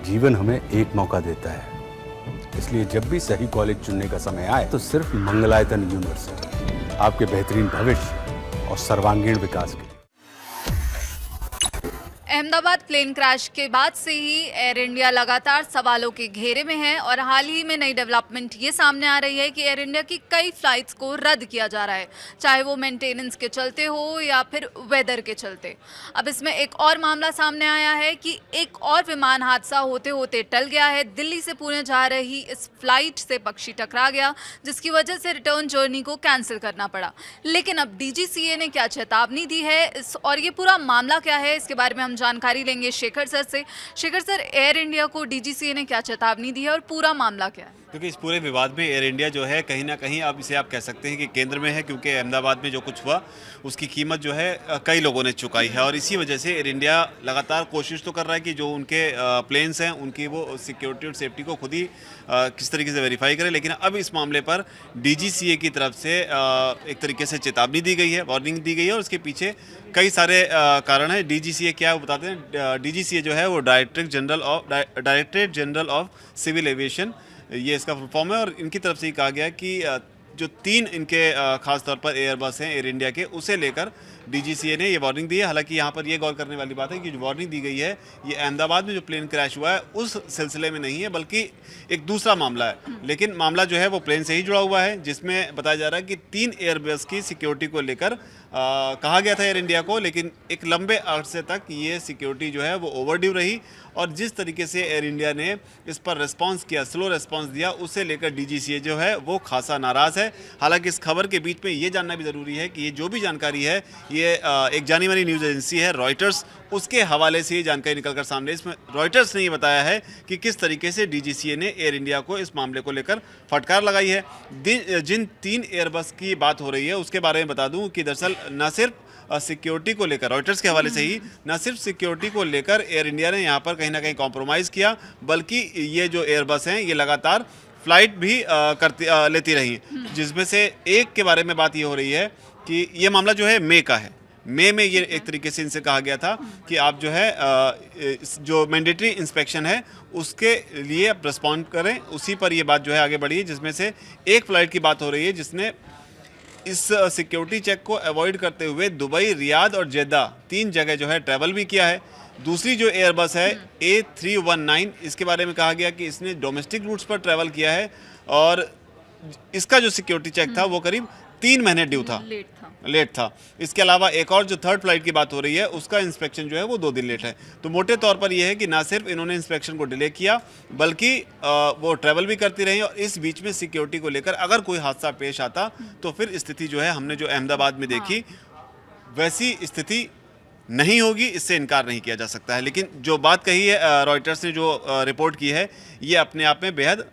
जीवन हमें एक मौका देता है, इसलिए जब भी सही कॉलेज चुनने का समय आए तो सिर्फ मंगलायतन यूनिवर्सिटी आपके बेहतरीन भविष्य और सर्वांगीण विकास के लिए। अहमदाबाद प्लेन क्रैश के बाद से ही एयर इंडिया लगातार सवालों के घेरे में है और हाल ही में नई डेवलपमेंट ये सामने आ रही है कि एयर इंडिया की कई फ्लाइट्स को रद्द किया जा रहा है, चाहे वो मेंटेनेंस के चलते हो या फिर वेदर के चलते। अब इसमें एक और मामला सामने आया है कि एक और विमान हादसा होते होते टल गया है। दिल्ली से पुणे जा रही इस फ्लाइट से पक्षी टकरा गया, जिसकी वजह से रिटर्न जर्नी को कैंसिल करना पड़ा। लेकिन अब डीजीसीए ने क्या चेतावनी दी है और ये पूरा मामला क्या है, इसके बारे में हम जानकारी लेंगे शेखर सर से। शेखर सर, एयर इंडिया को डीजीसीए ने क्या चेतावनी दी है और पूरा मामला क्या है? क्योंकि इस पूरे विवाद में एयर इंडिया जो है कहीं ना कहीं अब इसे आप कह सकते हैं कि केंद्र में है, क्योंकि अहमदाबाद में जो कुछ हुआ उसकी कीमत जो है कई लोगों ने चुकाई है। और इसी वजह से एयर इंडिया लगातार कोशिश तो कर रहा है कि जो उनके प्लेन्स हैं उनकी वो सिक्योरिटी और सेफ्टी को खुद ही किस तरीके से वेरीफाई करे। लेकिन अब इस मामले पर डीजीसीए की तरफ से एक तरीके से चेतावनी दी गई है, वार्निंग दी गई है, और उसके पीछे कई सारे कारण हैं। डीजीसीए क्या है वो बताते हैं। डीजीसीए जो है वो directorate general of civil aviation, ये इसका फुल फॉर्म है। और इनकी तरफ से ही कहा गया कि जो 3 इनके खास तौर पर एयरबस हैं एयर इंडिया के, उसे लेकर डीजीसीए ने ये वार्निंग दी है। हालांकि यहाँ पर ये गौर करने वाली बात है कि जो वार्निंग दी गई है ये अहमदाबाद में जो प्लेन क्रैश हुआ है उस सिलसिले में नहीं है, बल्कि एक दूसरा मामला है। लेकिन मामला जो है वो प्लेन से ही जुड़ा हुआ है, जिसमें बताया जा रहा है कि 3 एयरबस की सिक्योरिटी को लेकर कहा गया था एयर इंडिया को, लेकिन एक लंबे अरसे तक ये सिक्योरिटी जो है वो ओवरड्यू रही। और जिस तरीके से एयर इंडिया ने इस पर रिस्पांस किया, स्लो रिस्पांस दिया, उसे लेकर डीजीसीए जो है वो खासा नाराज़ है। हालांकि इस खबर के बीच में ये जानना भी ज़रूरी है कि ये जो भी जानकारी है ये एक जानी मानी न्यूज़ एजेंसी है रॉयटर्स, उसके हवाले से ये जानकारी निकलकर सामने। इसमें रॉयटर्स ने ये बताया है कि किस तरीके से डीजीसीए ने एयर इंडिया को इस मामले को लेकर फटकार लगाई है। जिन 3 एयरबस की बात हो रही है उसके बारे में बता दूं कि दरअसल न सिर्फ सिक्योरिटी को लेकर, रॉयटर्स के हवाले से ही, न सिर्फ सिक्योरिटी को लेकर एयर इंडिया ने यहाँ पर कहीं ना कहीं कॉम्प्रोमाइज़ किया, बल्कि ये जो एयरबस हैं ये लगातार फ्लाइट भी लेती रही, जिसमें से एक के बारे में बात ये हो रही है कि ये मामला जो है मई का है। मई में ये एक तरीके से इनसे कहा गया था कि आप जो है जो मैंडेटरी इंस्पेक्शन है उसके लिए आप रिस्पॉन्ड करें। उसी पर ये बात जो है आगे बढ़ी है, जिसमें से एक फ़्लाइट की बात हो रही है जिसने इस सिक्योरिटी चेक को अवॉइड करते हुए दुबई, रियाद और जेद्दा 3 जगह जो है ट्रैवल भी किया है। दूसरी जो एयरबस है A319, इसके बारे में कहा गया कि इसने डोमेस्टिक रूट्स पर ट्रैवल किया है और इसका जो सिक्योरिटी चेक था वो करीब 3 महीने ड्यू था, लेट था। इसके अलावा एक और जो 3rd फ्लाइट की बात हो रही है उसका इंस्पेक्शन जो है वो 2 दिन लेट है। तो मोटे तौर पर यह है कि ना सिर्फ इन्होंने इंस्पेक्शन को डिले किया, बल्कि वो ट्रैवल भी करती रही। और इस बीच में सिक्योरिटी को लेकर अगर कोई हादसा पेश आता तो फिर स्थिति जो है हमने जो अहमदाबाद में देखी वैसी स्थिति नहीं होगी, इससे इनकार नहीं किया जा सकता है। लेकिन जो बात कही है रॉयटर्स ने, जो रिपोर्ट की है, ये अपने आप में बेहद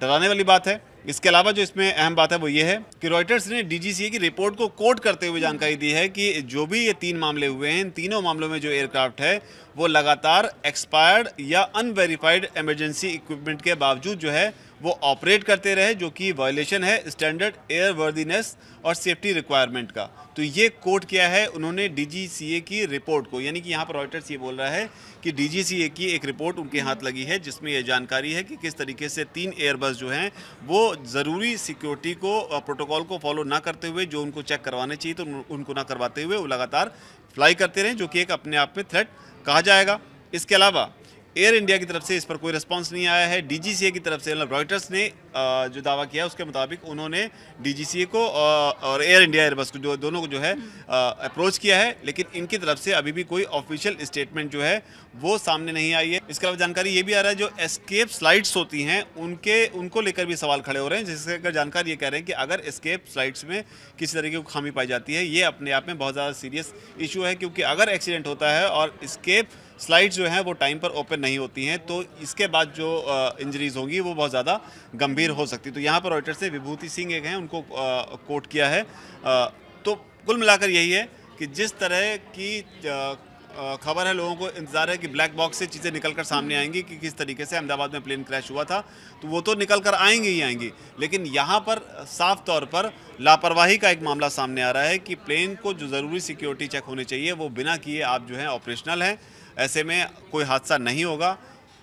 डराने वाली बात है। इसके अलावा जो इसमें अहम बात है वो ये है कि रॉयटर्स ने डीजीसीए की रिपोर्ट को कोट करते हुए जानकारी दी है कि जो भी ये 3 मामले हुए हैं, इन तीनों मामलों में जो एयरक्राफ्ट है वो लगातार एक्सपायर्ड या अनवेरीफाइड इमरजेंसी इक्विपमेंट के बावजूद जो है वो ऑपरेट करते रहे, जो कि वायलेशन है स्टैंडर्ड एयरवर्दीनेस और सेफ्टी रिक्वायरमेंट का। तो ये कोट किया है उन्होंने डीजीसीए की रिपोर्ट को, यानी कि यहाँ पर रॉयटर्स ये बोल रहा है कि डीजीसीए की एक रिपोर्ट उनके हाथ लगी है जिसमें ये जानकारी है कि किस तरीके से 3 एयरबस जो हैं वो ज़रूरी सिक्योरिटी को, प्रोटोकॉल को फॉलो ना करते हुए, जो उनको चेक करवाने चाहिए तो उनको ना करवाते हुए वो लगातार फ्लाई करते रहे, जो कि एक अपने आप में थ्रेट कहा जाएगा। इसके अलावा एयर इंडिया की तरफ से इस पर कोई रिस्पांस नहीं आया है। डीजीसीए की तरफ से, मतलब रॉयटर्स ने जो दावा किया उसके मुताबिक उन्होंने डीजीसीए को और एयर इंडिया एयरबस को, जो दोनों को जो है अप्रोच किया है, लेकिन इनकी तरफ से अभी भी कोई ऑफिशियल स्टेटमेंट जो है वो सामने नहीं आई है। इसके अलावा जानकारी ये भी आ रहा है जो एस्केप स्लाइड्स होती हैं उनको लेकर भी सवाल खड़े हो रहे हैं, जिससे अगर जानकारी ये कह रहे हैं कि अगर एस्केप स्लाइड्स में किसी तरीके की खामी पाई जाती है, ये अपने आप में बहुत ज़्यादा सीरियस इशू है, क्योंकि अगर एक्सीडेंट होता है और एस्केप स्लाइड्स जो हैं वो टाइम पर ओपन नहीं होती हैं तो इसके बाद जो इंजरीज होंगी वो बहुत ज़्यादा गंभीर हो सकती। तो यहाँ पर रॉयटर्स से विभूति सिंह एक हैं, उनको कोट किया है। तो कुल मिलाकर यही है कि जिस तरह की खबर है, लोगों को इंतज़ार है कि ब्लैक बॉक्स से चीज़ें निकल कर सामने आएंगी कि किस तरीके से अहमदाबाद में प्लेन क्रैश हुआ था, तो वो तो निकल कर आएंगी ही आएंगी। लेकिन यहाँ पर साफ तौर पर लापरवाही का एक मामला सामने आ रहा है कि प्लेन को जो ज़रूरी सिक्योरिटी चेक होने चाहिए वो बिना किए आप जो है ऑपरेशनल हैं। ऐसे में कोई हादसा नहीं होगा।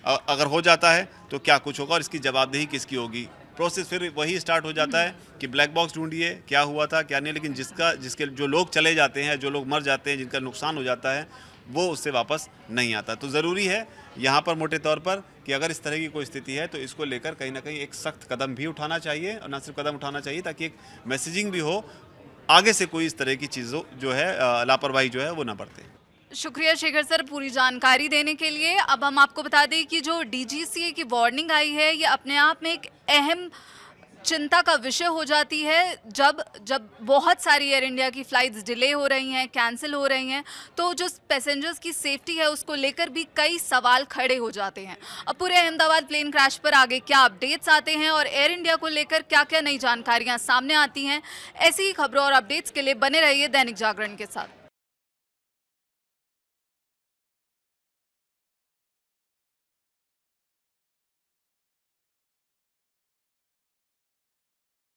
अगर हो जाता है तो क्या कुछ होगा और इसकी जवाबदेही किसकी होगी। प्रोसेस फिर वही स्टार्ट हो जाता है कि ब्लैक बॉक्स ढूंढिए, क्या हुआ था क्या नहीं, लेकिन जिसके जो लोग चले जाते हैं, जो लोग मर जाते हैं, जिनका नुकसान हो जाता है, वो उससे वापस नहीं आता। तो ज़रूरी है यहाँ पर मोटे तौर पर कि अगर इस तरह की कोई स्थिति है तो इसको लेकर कहीं ना कहीं एक सख्त कदम भी उठाना चाहिए, और न सिर्फ कदम उठाना चाहिए ताकि एक मैसेजिंग भी हो, आगे से कोई इस तरह की चीज़ों जो है लापरवाही जो है वो ना बरते। शुक्रिया शेखर सर पूरी जानकारी देने के लिए। अब हम आपको बता दें कि जो डीजीसीए की वार्निंग आई है ये अपने आप में एक अहम चिंता का विषय हो जाती है। जब बहुत सारी एयर इंडिया की फ़्लाइट्स डिले हो रही हैं, कैंसिल हो रही हैं, तो जो पैसेंजर्स की सेफ्टी है उसको लेकर भी कई सवाल खड़े हो जाते हैं। अब पूरे अहमदाबाद प्लेन क्रैश पर आगे क्या अपडेट्स आते हैं और एयर इंडिया को लेकर क्या क्या नई जानकारियाँ सामने आती हैं, ऐसी ही खबरों और अपडेट्स के लिए बने रहिए दैनिक जागरण के साथ।